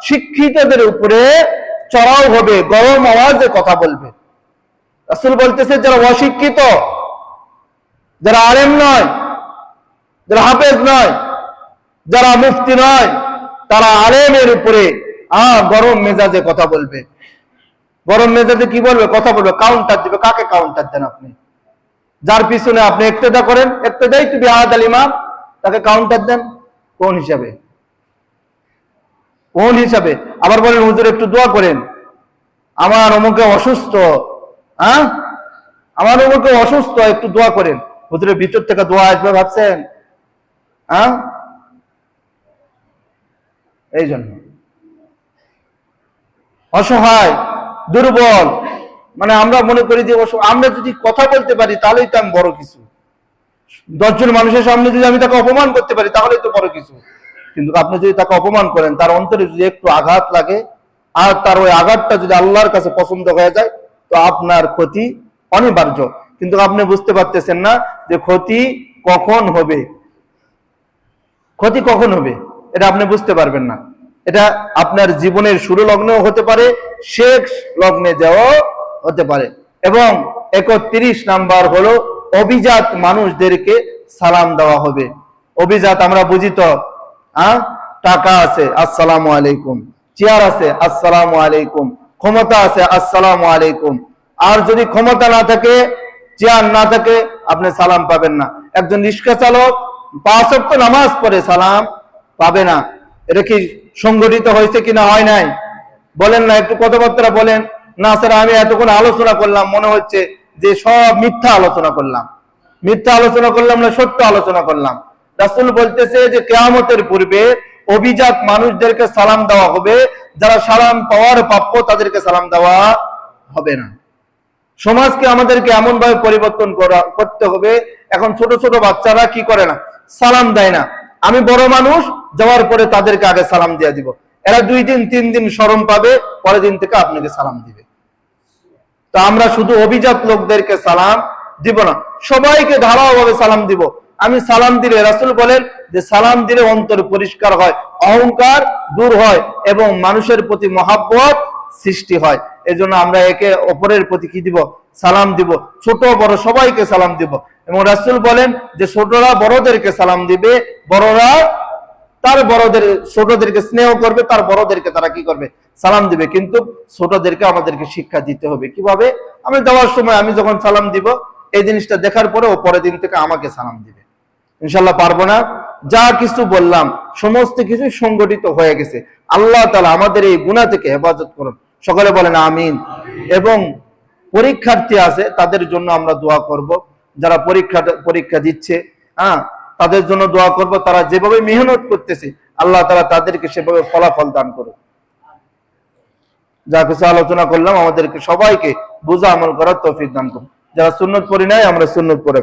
শিক্ষিতদের উপরে চড়াও হবে, গরম আওয়াজে কথা বলবে। রাসূল বলতেছে যারা অশিক্ষিত, যারা আলেম নয়, যারা হাফেজ নয়, যারা মুফতি নয়, তারা আলেমের উপরে গরম মেজাজে কথা বলবে। গরম মেজাজে কি বলবে? কথা বলবে, কাউন্টার দিবে। কাকে কাউন্টার দেন আপনি? যার পিছনে আপনি ইক্তেদা করেন, ইক্তেদাই তো বিআদাল ইমাম, তাকে কাউন্টার দেন কোন হিসাবে? কোন হিসাবে? আবার বলেন হুজুর একটু দোয়া করেন, আমার অমুকে অসুস্থ, আমার অমুকে অসুস্থ, একটু দোয়া করেন। হুজুরের ভিতর থেকে দোয়া আসবে ভাবছেন? এই জন্য অসহায়, দুর্বল, মানে আমরা মনে করি যে আমরা যদি কথা বলতে পারি তাহলেই তো আমি বড় কিছু। 10 জন মানুষের সামনে যদি আমি তাকে অপমান করতে পারি তাহলেই তো বড় কিছু। কিন্তু আপনি যদি তাকে অপমান করেন, তার অন্তরে যদি একটু আঘাত লাগে, আর তার ওই আঘাতটা যদি আল্লাহর কাছে পছন্দ হয়ে যায়, তো আপনার ক্ষতি অনিবার্য। কিন্তু আপনি বুঝতে পারতেছেন না যে ক্ষতি কখন হবে, ক্ষতি কখন হবে এটা আপনি বুঝতে পারবেন না। এটা আপনার জীবনের শুরু লগ্নেও হতে পারে, শেষ লগ্নে যাও হতে পারে। এবং 31 নাম্বার হলো অভিজাত মানুষদেরকে সালাম দেওয়া হবে। অভিজাত আমরা বুঝি তো, টাকা আছে আসসালামু আলাইকুম, চেয়ার আছে আসসালামু আলাইকুম, ক্ষমতা আছে আসসালামু আলাইকুম। আর যদি ক্ষমতা না থাকে, চেয়ার না থাকে, আপনি সালাম পাবেন না। একজন রিক্সা চালক 5 ওয়াক্ত নামাজ পড়ে, সালাম পাবে না। এটা কি সংগঠিত হয়েছে কিনা? হয় নাই? বলেন না, একটু কথাবার্তা বলেন না। স্যার আমি এতক্ষণ আলোচনা করলাম, মনে হচ্ছে যে সব মিথ্যা আলোচনা করলাম। মিথ্যা আলোচনা করলাম না, সত্য আলোচনা করলাম। রাসূল বলতেছে যে কিয়ামতের পূর্বে অভিজাত মানুষদেরকে সালাম দেওয়া হবে, যারা সালাম পাওয়ার প্রাপ্য তাদেরকে সালাম দেওয়া হবে না। সমাজকে আমাদেরকে এমন ভাবে পরিবর্তন করতে হবে। এখন ছোট ছোট বাচ্চারা কি করে না, সালাম দেয় না। আমি বড় মানুষ যাওয়ার পরে তাদেরকে আগে সালাম দিয়ে দিব। এরা 2 দিন 3 দিন শরম পাবে, পরের দিন থেকে আপনাকে সালাম দিবে। তো আমরা শুধু অভিজাত লোকদেরকে সালাম দিব না, সবাইকে ধারাওভাবে সালাম দিব। আমি সালাম দিলে, রাসূল বলেন যে সালাম দিলে অন্তর পরিষ্কার হয়, অহংকার দূর হয় এবং মানুষের প্রতি মহাব্বত সৃষ্টি হয়। এজন্য আমরা একে অপরের প্রতি কি দিব? সালাম দিব। ছোট বড় সবাইকে সালাম দিব। এবং রাসূল বলেন যে ছোটরা বড়দেরকে সালাম দিবে, বড়রা তার ছোটদেরকে স্নেহ করবে, তার বড়দেরকে তারা কি করবে? সালাম দিবে। কিন্তু ছোটদেরকে আমাদেরকে শিক্ষা দিতে হবে কিভাবে। আমি দেওয়ার সময় আমি যখন সালাম দিব, এই জিনিসটা দেখার পরে ও পরের দিন থেকে আমাকে সালাম দিবে। ইনশাআল্লাহ পারবো না? যা কিছু বললাম সমস্ত কিছু সংগঠিত হয়ে গেছে। আল্লাহ তাআলা আমাদের এই গুনাহ থেকে হেফাজত করুন। সকলে বলেন আমিন। এবং পরীক্ষার্থী আছে, তাদের জন্য আমরা দোয়া করব। যারা পরীক্ষা দিচ্ছে, তাদের জন্য দোয়া করব। তারা যেভাবে মেহনত করতেছে, আল্লাহ তাআলা তাদেরকে সেভাবে ফলাফল দান করুন। যা কিছু আলোচনা করলাম আমাদেরকে সবাইকে বুঝা আমল করার তৌফিক দান করুন। যারা সুন্নত পড়ি নাই, আমরা সুন্নত পড়ে